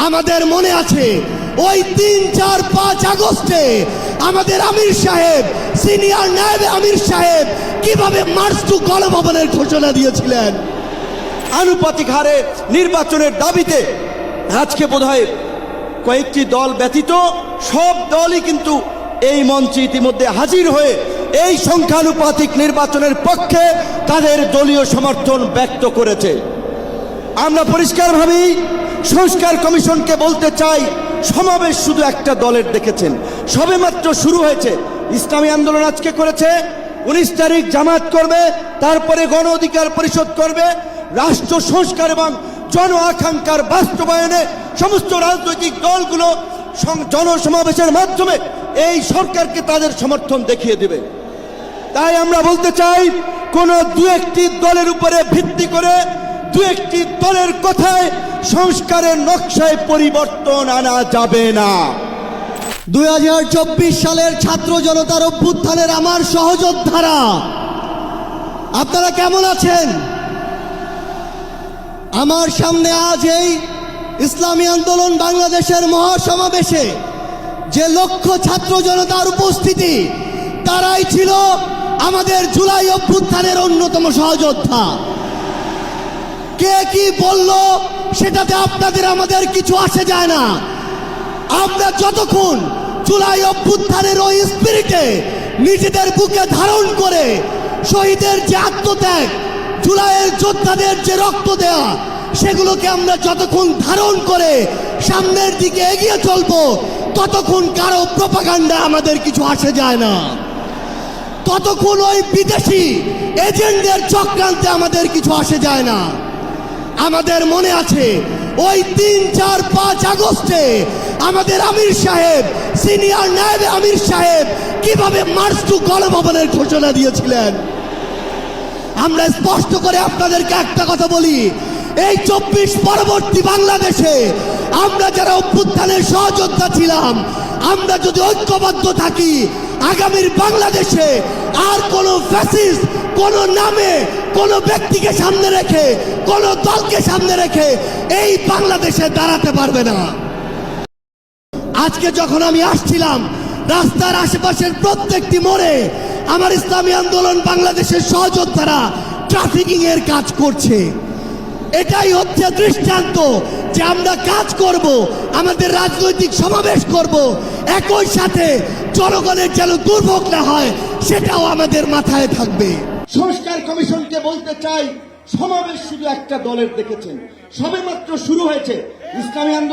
আমাদের মনে আছে ওই 3, 4, 5 আগস্টে আমাদের আমির সাহেব, সিনিয়র নায়েব আমির সাহেব কিভাবে মার্চ টু গণভবনের ঘোষণা দিয়েছিলেন। আনুপাতিক হারে নির্বাচনের দাবিতে আজকে বোধহয় কয়েকটি দল ব্যতীত সব দলই কিন্তু এই মঞ্চে ইতিমধ্যে হাজির হয়ে এই সংখ্যানুপাতিক নির্বাচনের পক্ষে তাদের দলীয় সমর্থন ব্যক্ত করেছে। আমরা পরিষ্কারভাবেই সংস্কার কমিশনকে বলতে চাই, সমাবেশ শুধু একটা দলের দেখেছেন, সবেমাত্র শুরু হয়েছে। ইসলামী আন্দোলন আজকে করেছে, 19 তারিখ জামাত করবে, তারপরে গণ অধিকার পরিষদ করবে। রাষ্ট্র সংস্কার এবং জন আকাঙ্ক্ষার বাস্তবায়নে সমস্ত রাজনৈতিক দলগুলো জনসমাবেশের মাধ্যমে এই সরকারকে তাদের সমর্থন দেখিয়ে দেবে। তাই আমরা বলতে চাই, কোন দু একটি দলের উপরে ভিত্তি করে দু একটি দলের কথায় সংস্কারের নকশায় পরিবর্তন আনা যাবে না। 2024 সালের ছাত্র জনতার অভ্যুত্থানের আমার সহযোদ্ধারা, আপনারা কেমন আছেন? আমার সামনে আজ এই ইসলামী আন্দোলন বাংলাদেশের মহাসমাবেশে যে লক্ষ ছাত্র জনতার উপস্থিতি, তারাই ছিল আমাদের জুলাই অভ্যুত্থানের অন্যতম সহযোদ্ধা। কে কি বলল সেটাতে আপনাদের আমাদের কিছু আসে যায় না। আমরা যতক্ষণ জুলাই অভ্যুত্থানের ওই স্পিরিটে নিজেদের বুকে ধারণ করে শহীদের যে আত্মত্যাগ, জুলাইয়ের যোদ্ধাদের যে রক্ত দেওয়া, সেগুলোকে আমরা যতক্ষণ ধারণ করে সামনের দিকে এগিয়ে চলবো, ততক্ষণ কারো প্রপাগান্ডা আমাদের কিছু আসে যায় না। ততক্ষণ ওই বিদেশি এজেন্টদের চক্রান্তে আমাদের কিছু আসে যায় না। আমাদের মনে আছে ওই 3, 4, 5 আগস্টে আমাদের আমির সাহেব, সিনিয়র নায়েব আমির সাহেব কিভাবে মার্চ টু গণভবনের ঘোষণা দিয়েছিলেন। আমরা স্পষ্ট করে আপনাদেরকে একটা কথা বলি, এই 24 পরবর্তী বাংলাদেশে আমরা যারা অভ্যুত্থানের সহযোদ্ধা ছিলাম, আমরা যদি ঐক্যবদ্ধ থাকি, আগামীর বাংলাদেশে আর কোনো ফ্যাসিস্ট কোনো নামে কোনো ব্যক্তিকে সামনে রেখে কোনো দলকে সামনে রেখে এই বাংলাদেশে দাঁড়াতে পারবে না। আজকে যখন আমি আসছিলাম, রাস্তার আশেপাশের প্রত্যেকটি মোড়ে আমার ইসলামী আন্দোলন বাংলাদেশের সহযোদ্ধারা ট্রাফিকিং এর কাজ করছে। এটাই হচ্ছে দৃষ্টান্ত যে আমরা কাজ করব, আমাদের রাজনৈতিক সমাবেশ করব, একই সাথে জনগণের যেন দুর্ভোগ না হয় সেটাও আমাদের মাথায় থাকবে। সংস্কার কমিশনকে বলতে চাই, সমাবেশ শুধু একটা দলের দেখেছেন, সবেমাত্র শুরু হয়েছে। ইসলামী আন্দোলন